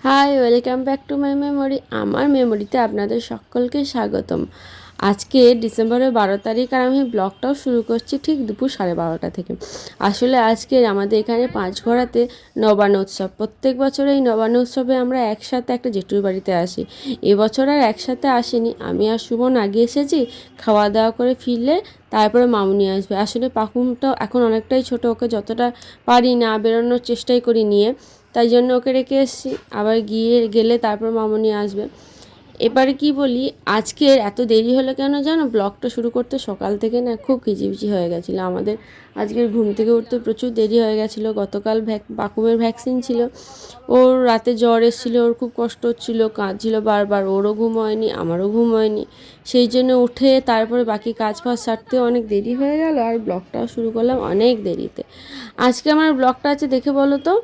High, welcome back to my memory. আমার মেমোরিতে আপনাদের সকলকে স্বাগতম। আজকে ডিসেম্বরের 12 তারিখ, আর আমি ব্লগটাও শুরু করছি ঠিক দুপুর 12:30 থেকে। আসলে আজকে আমাদের এখানে পাঁচঘড়াতে নবান্ন উৎসব। প্রত্যেক বছর এই নবান্ন উৎসবে আমরা একসাথে একটা জেঠুর বাড়িতে আসি। এবছর আর একসাথে আসিনি, আমি আর সুমন আগে এসেছি। খাওয়া দাওয়া করে ফিরলে তারপরে মামুনি আসবে। আসলে পাকুমটাও এখন অনেকটাই ছোট, ওকে যতটা পারি না বেরোনোর চেষ্টাই করি নিয়ে, তাই জন্য ওকে রেখে এসেছি। আবার গেলে তারপর মামুনি আসবে। এবারে কি বলি, আজকের এত দেরি হলো কেন জানো? ব্লগটা শুরু করতে সকাল থেকে না খুব কিচিবিচি হয়ে গেছিলো আমাদের। আজকের ঘুম থেকে উঠতে প্রচুর দেরি হয়ে গেছিলো। গতকাল বাকুমের ভ্যাকসিন ছিল, ওর রাতে জ্বর এসেছিলো, ওর খুব কষ্ট হচ্ছিলো, কাঁদছিল বারবার, ওরও ঘুম হয়নি, আমারও ঘুম হয়নি। সেই জন্য উঠে তারপরে বাকি কাজ ফাজ সারতেও অনেক দেরি হয়ে গেল, আর ব্লগটাও শুরু করলাম অনেক দেরিতে। আজকে আমার ব্লগটা আছে, দেখে বলো তো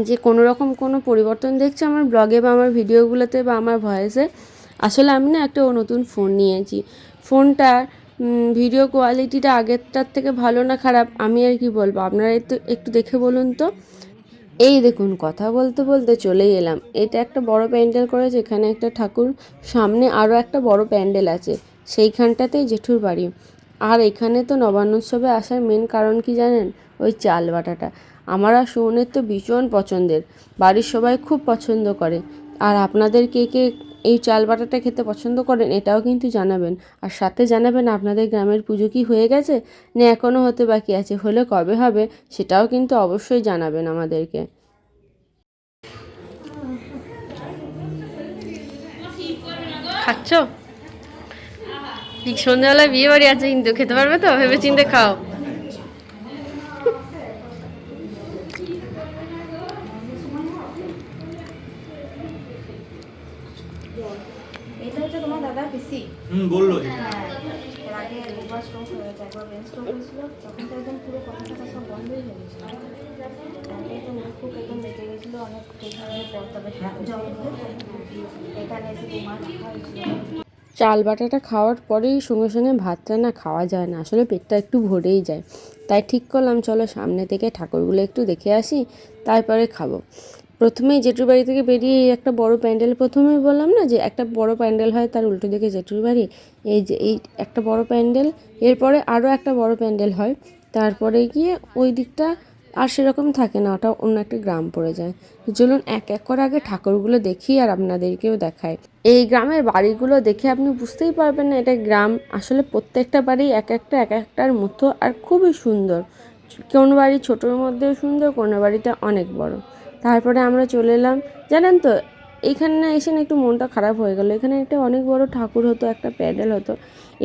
যে কোনো রকম কোনো পরিবর্তন দেখছে আমার ব্লগে বা আমার ভিডিওগুলোতে বা আমার ভয়েসে? আসলে আমি না একটা নতুন ফোন নিয়েছি। ফোনটার ভিডিও কোয়ালিটিটা আগেরটার থেকে ভালো না খারাপ আমি আর কি বলবো, আপনারা একটু দেখে বলুন তো। এই দেখুন, কথা বলতে বলতে চলেই এলাম। এটা একটা বড় প্যান্ডেল করেছে, এখানে একটা ঠাকুর, সামনে আরও একটা বড় প্যান্ডেল আছে, সেইখানটাতেই জেঠুর বাড়ি। আর এখানে তো নবান্নোৎসবে আসার মেন কারণ কি জানেন? ওই চাল বাটাটা আমার আর সুমনের তো ভীষণ পছন্দের, বাড়ির সবাই খুব পছন্দ করে। আর আপনাদের কে কে এই চাল বাটাটা খেতে পছন্দ করেন এটাও কিন্তু জানাবেন। আর সাথে জানাবেন আপনাদের গ্রামের পুজো কি হয়ে গেছে না এখনও হতে বাকি আছে, হলে কবে হবে সেটাও কিন্তু অবশ্যই জানাবেন আমাদেরকে। খাচ্ছ? ঠিক সন্ধ্যাবেলায় বিয়ে বাড়ি আছে, কিন্তু খেতে পারবে তো? ভেবে চিন্তে খাও। এটা হচ্ছে তোমার দাদা পিসি। বললো হ্যাঁ, এর আগে দুবার স্ট্রোক হয়েছে, একবার ব্রেন স্ট্রোক হয়েছিল, তখন তো একদম পুরো কথা টথা সব বন্ধই হয়ে গেছিল। তারপরে তো মুখ ফুক একদম বেঁকে গেছিলো অনেক ট্রিটমেন্টের পর, তবে এখানে এসে 2 মাস রাখা হয়েছিল। চাল বাটাটা খাওয়ার পরেই সঙ্গে সঙ্গে ভাতটা না খাওয়া যায় না, আসলে পেটটা একটু ভরেই যায়। তাই ঠিক করলাম চলো সামনে থেকে ঠাকুরগুলো একটু দেখে আসি, তারপরে খাবো। প্রথমেই জেঠুর বাড়ি থেকে বেরিয়ে এই একটা বড় প্যান্ডেল, প্রথমেই বললাম না যে একটা বড় প্যান্ডেল হয়, তার উল্টো দিকে জেঠুর বাড়ি। এই যে এই একটা বড় প্যান্ডেল, এরপরে আরও একটা বড় প্যান্ডেল হয়, তারপরে গিয়ে ওই দিকটা আর সেরকম থাকে না, ওটা অন্য একটা গ্রাম পড়ে যায়। চলুন এক এক করে আগে ঠাকুরগুলো দেখি আর আপনাদেরকেও দেখাই। এই গ্রামের বাড়িগুলো দেখে আপনি বুঝতেই পারবেন না এটা গ্রাম। আসলে প্রত্যেকটা বাড়ি এক একটার মতো, আর খুবই সুন্দর। কোনো বাড়ি ছোটোর মধ্যেও সুন্দর, কোনো বাড়িটা অনেক বড়। তারপরে আমরা চলে এলাম, জানেন তো এইখানে না এসে না একটু মনটা খারাপ হয়ে গেল। এখানে একটা অনেক বড় ঠাকুর হতো, একটা প্যান্ডেল হতো,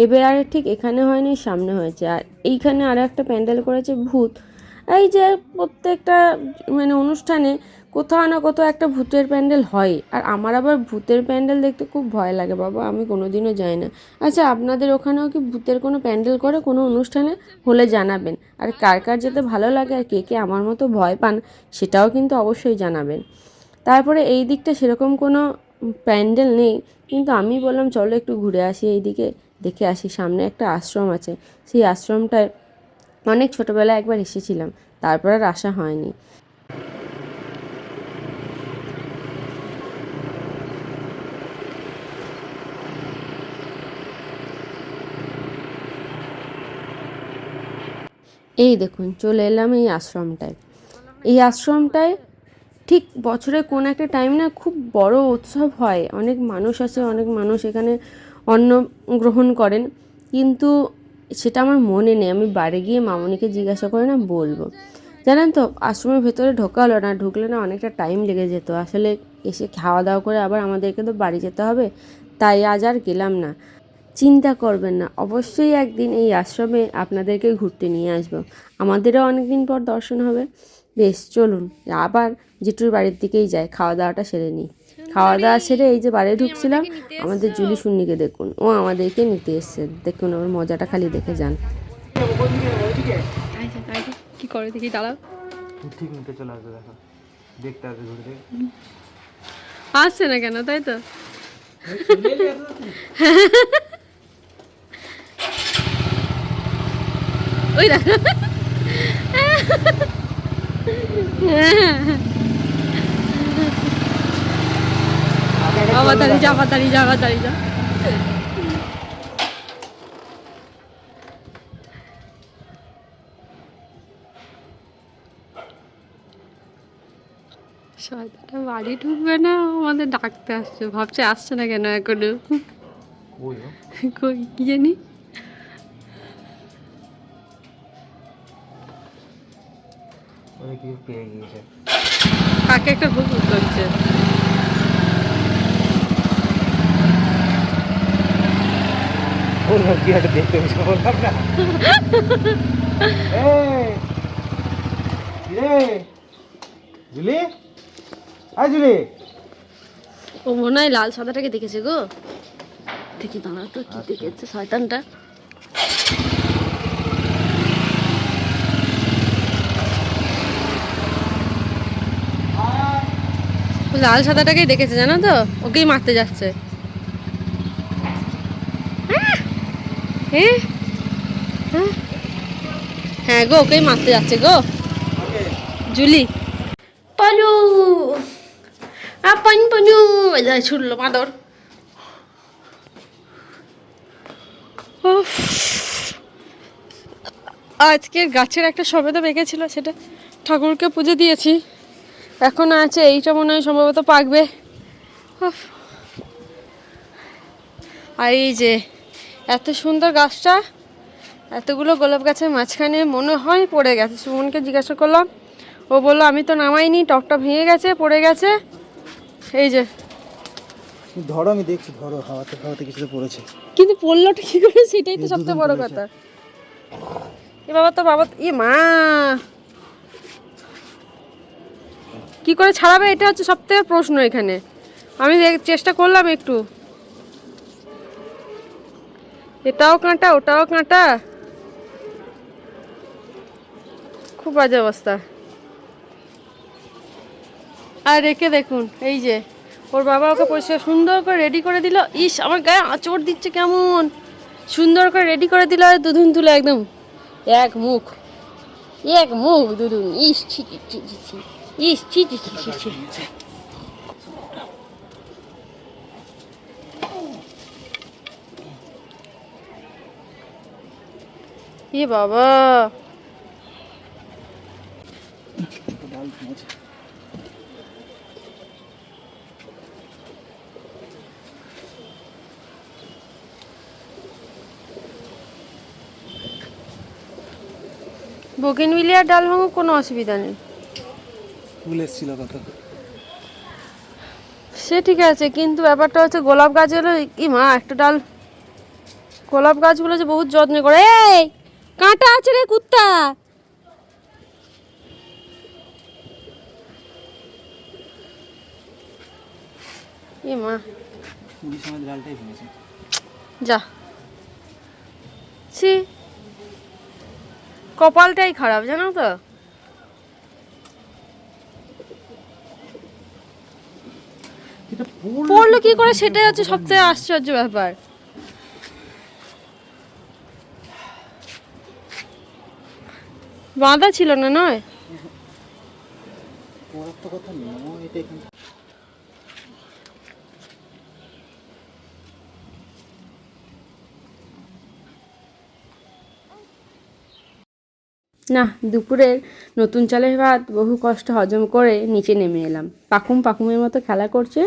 এবার আর ঠিক এখানে হয়নি, সামনে হয়েছে। আর এইখানে আরও একটা প্যান্ডেল করেছে ভূত। এই যে প্রত্যেকটা মানে অনুষ্ঠানে কোথাও না কোথাও একটা ভূতের প্যান্ডেল হয়, আর আমার আবার ভূতের প্যান্ডেল দেখতে খুব ভয় লাগে বাবা, আমি কোনোদিনও যাই না। আচ্ছা, আপনাদের ওখানেও কি ভূতের কোনো প্যান্ডেল করে কোনো অনুষ্ঠানে? হলে জানাবেন। আর কার কার যেতে ভালো লাগে আর কে কে আমার মতো ভয় পান সেটাও কিন্তু অবশ্যই জানাবেন। তারপরে এই দিকটা সেরকম কোনো প্যান্ডেল নেই, কিন্তু আমি বললাম চলো একটু ঘুরে আসি এই দিকে, দেখে আসি। সামনে একটা আশ্রম আছে, সেই আশ্রমটায় অনেক ছোটোবেলায় একবার এসেছিলাম, তারপর আর আসা হয়নি। এই দেখুন চলে এলাম এই আশ্রমটায়। এই আশ্রমটায় ঠিক বছরে কোন একটা টাইম না খুব বড় উৎসব হয়, অনেক মানুষ আসে, অনেক মানুষ এখানে অন্ন গ্রহণ করেন, কিন্তু সেটা আমার মনে নেই। আমি বাড়ি গিয়ে মামনিকে জিজ্ঞাসা করে না বলবো। জানেন তো আশ্রমের ভেতরে ঢোকা হলো না, ঢুকলে না অনেকটা টাইম লেগে যেত। আসলে এসে খাওয়া দাওয়া করে আবার আমাদেরকে তো বাড়ি যেতে হবে, তাই আজ আর গেলাম না। চিন্তা করবেন না, অবশ্যই একদিন এই আশ্রমে আপনাদেরকে ঘুরতে নিয়ে আসবো, আমাদেরও অনেকদিন পর দর্শন হবে। বেশ চলুন আবার জেঠুর বাড়ির দিকেই যাই, খাওয়া দাওয়াটা সেরে নিই। খাওয়া দাওয়া সেরে এই যে বাড়ি ঢুকছিলাম, আমাদের জুলি শুন্নিকে দেখুন, ও আমাদেরকে নিতে এসছে, দেখুন ওর মজাটা খালি দেখে যান। কি করে দেখি, দাঁড়াও। ঠিক নিতে চলে আসবে, দেখো দেখতে আসবে ঘুরে দেখে। আসছে না কেন, তাই তো? ওই দেখো, তাড়াতাড়ি যা, তাড়াতাড়ি যা, তাড়াতাড়ি যা। শয়তানটা বাড়ি ঢুকবে না, আমাদের ডাকতে আসছে, ভাবছে আসছে না কেন এখনো। ওই কই কি জানি। ওই কি পেয়ে গিয়েছে। কাকে একটা ভুল করছে। বললাম কি একটা দেখতে এসে বললাম না। এই, কিরে জুলি, আয় জুলি। ও মনে হয় লাল সাদাটাকে দেখেছে গো। দেখি দাঁড়া তো কি দেখেছে শয়তানটা। ও লাল সাদাটাকেই দেখেছে জানো তো, ওকেই মারতে যাচ্ছে। হ্যাঁ হ্যাঁ হ্যাঁ গো, ওকেই মারতে যাচ্ছে গো। জুলি পালু আপন পনু ছুটলো মাদর। উফ, আজকের গাছের একটা সবেদা পেকেছিল, সেটা ঠাকুরকে পুজো দিয়েছি। এখন আছে এইটা, মনে হয় সম্ভবত পাকবে। উফ, আর এই যে এত সুন্দর গাছটা, এতগুলো গোলাপ গাছের মাঝখানে মনে হয় পড়ে গেছে। সুমনকে জিজ্ঞাসা করলাম, ও বললো আমি তো নামাইনি, টকটা ভেঙে গেছে, পড়ে গেছে। এই যে ধরো, আমি দেখছি, ধরো, হাওয়াতে হাওয়াতে কিছুটা পড়েছে। কিন্তু পড়লোটা কি করে, সেটাই তো সবচেয়ে বড় কথা। এ বাবা, তো বাবা, ই মা কি করে ছাড়াবে, এটা হচ্ছে সব থেকে প্রশ্ন এখানে। আমি চেষ্টা করলাম একটু, এটাও কাঁটা ওটাও কাঁটা, খুব বাজে অবস্থা। আর রেখে দেখুন, এই যে ওর বাবা ওকে পরিষ্কার সুন্দর করে রেডি করে দিল। ইস, আমার গায়ে আঁচড় দিচ্ছে কেমন, সুন্দর করে রেডি করে দিল। আর দুধুন তুলে একদম এক মুখ দুধুন। ইস ছি ছি ছি ছি ছি, ইস ছি ছি ছি ছি ছি। এ বাবা, বোগেনভিলিয়ার ডাল ভাঙো, কোনো অসুবিধা নেই। ফুল এসেছিল কত। সে ঠিক আছে, কিন্তু ব্যাপারটা হচ্ছে গোলাপ গাছ হলো কি মা, একটা ডাল, গোলাপ গাছগুলো যে বহুত যত্ন করে। এই কাঁটা আছে রে কুত্তা। এ মা, পুরী সময় ডালটাই ভেঙেছে। যা ছি, কপালটাই খারাপ জানো তো। পড়লো কি করে, সেটাই হচ্ছে সবচেয়ে আশ্চর্য ব্যাপার। বাঁধা ছিল না, নয় পড়ার তো কথা নয়, এটা এখানে। না, দুপুরের নতুন চালের ভাত বহু কষ্ট হজম করে নিচে নেমে এলাম। পাকুমের মতো খেলা করছে,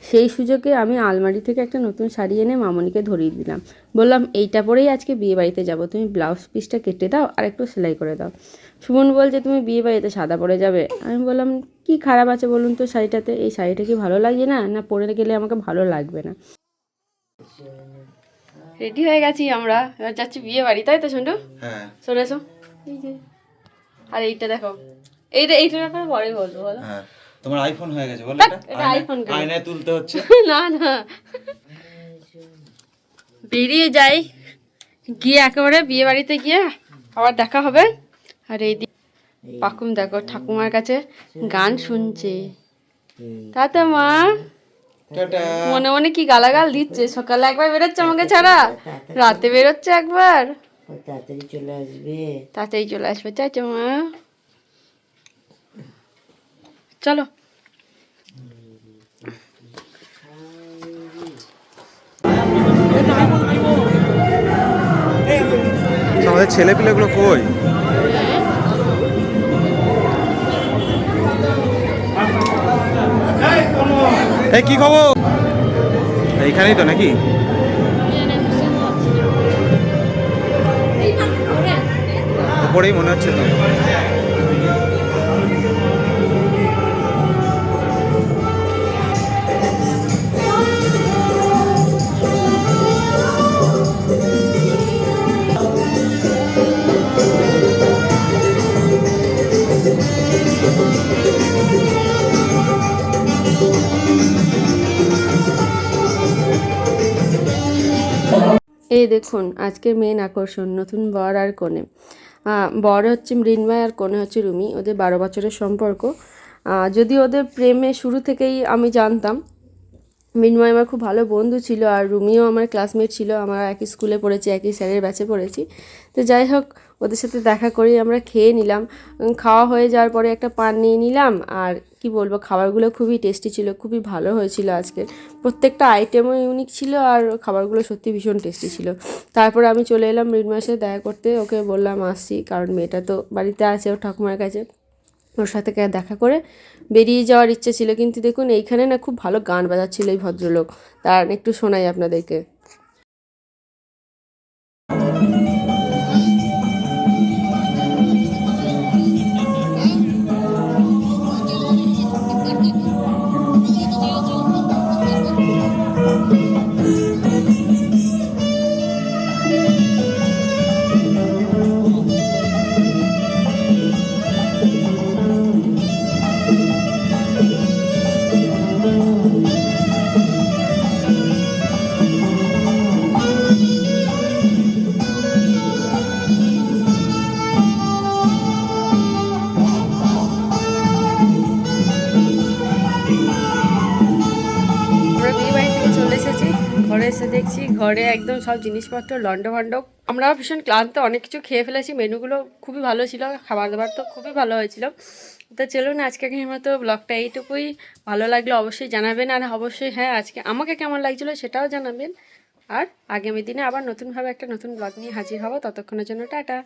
সেই সুযোগে আমি আলমারি থেকে একটা নতুন শাড়ি এনে মামনিকে ধরিয়ে দিলাম। বললাম, এইটা পরেই আজকে বিয়ে বাড়িতে যাবো, তুমি ব্লাউজ পিসটা কেটে দাও আর একটু সেলাই করে দাও। সুমন বলছে, তুমি বিয়ে বাড়িতে সাদা পরে যাবে। আমি বললাম, কি খারাপ আছে বলুন তো শাড়িটাতে, এই শাড়িটা কি ভালো লাগছে না, না পরে গেলে আমাকে ভালো লাগবে না। রেডি হয়ে গেছি আমরা, এবার যাচ্ছি বিয়ে বাড়ি, তাই তো সন্টু? হ্যাঁ, চলে এসো। এই যে, আর এইটা দেখো, এইটার ব্যাপারে পরে বলবো, বলো। হ্যাঁ, তোমার আইফোন হয়ে গেছে বলো। এটা আইফোন কেন? আয়নায় তুলতে হচ্ছে। না না, বেরিয়ে যাই, গিয়ে একেবারে বিয়ে বাড়িতে গিয়ে আবার দেখা হবে। আর এই পাকুম দেখো ঠাকুমার কাছে গান শুনছে। তাতে মা টাটা। মনে মনে কি গালাগাল দিচ্ছে, সকালে একবার বেরোচ্ছে আমাকে ছাড়া, রাতে বেরোচ্ছে একবার, তাড়াতাড়ি চলে আসবে। তাড়াতাড়ি চলে আসবে, চাইছো মা? চলো। ছেলে পিলেগুলো কই? এই কি খবর? এইখানেই তো নাকি? উপরেই মনে হচ্ছে তো। এই দেখুন আজকের মেন আকর্ষণ, নতুন বর আর কনে। বর হচ্ছে মৃন্ময় আর কনে হচ্ছে রুমি। ওদের 12 বছরের সম্পর্ক। যদি ওদের প্রেমে শুরু থেকেই আমি জানতাম। মৃন্ময় আমার খুব ভালো বন্ধু ছিল, আর রুমিও আমার ক্লাসমেট ছিল, আমরা একই স্কুলে পড়েছি, একই স্যারের ব্যাচে পড়েছি। তো যাই হোক, ওদের সাথে দেখা করেই আমরা খেয়ে নিলাম। খাওয়া হয়ে যাওয়ার পরে একটা পান নিয়ে নিলাম। আর কি বলবো, খাবারগুলো খুবই টেস্টি ছিল, খুবই ভালো হয়েছিল আজকে। প্রত্যেকটা আইটেমও ইউনিক ছিল, আর খাবারগুলো সত্যি ভীষণ টেস্টি ছিল। তারপর আমি চলে এলাম মৃন্ময়ের সাথে দেখা করতে। ওকে বললাম আসছি, কারণ মেয়েটা তো বাড়িতে আছে ওর ঠাকুমার কাছে। ওর সাথে দেখা করে বেরিয়ে যাওয়ার ইচ্ছে ছিল, কিন্তু দেখুন এইখানে না খুব ভালো গান বাজাচ্ছিল এই ভদ্রলোক। তার একটু শোনাই আপনাদেরকে। আমরা বিয়ে বাড়ি থেকে চলে এসেছি, ঘরে এসে দেখছি ঘরে একদম সব জিনিসপত্র লন্ডভন্ড। আমরাও ভীষণ ক্লান্ত, অনেক কিছু খেয়ে ফেলেছি। মেনুগুলো খুবই ভালো ছিল, খাবার দাবার তো খুবই ভালো হয়েছিল। তো চলুন আজকে মতো ব্লগটা এইটুকুই। ভালো লাগলে অবশ্যই জানাবেন, আর অবশ্যই হ্যাঁ আজকে আমাকে কেমন লাগছিলো সেটাও জানাবেন। আর আগামী দিনে আবার নতুনভাবে একটা নতুন ব্লগ নিয়ে হাজির হব। ততক্ষণের জন্য টাটা।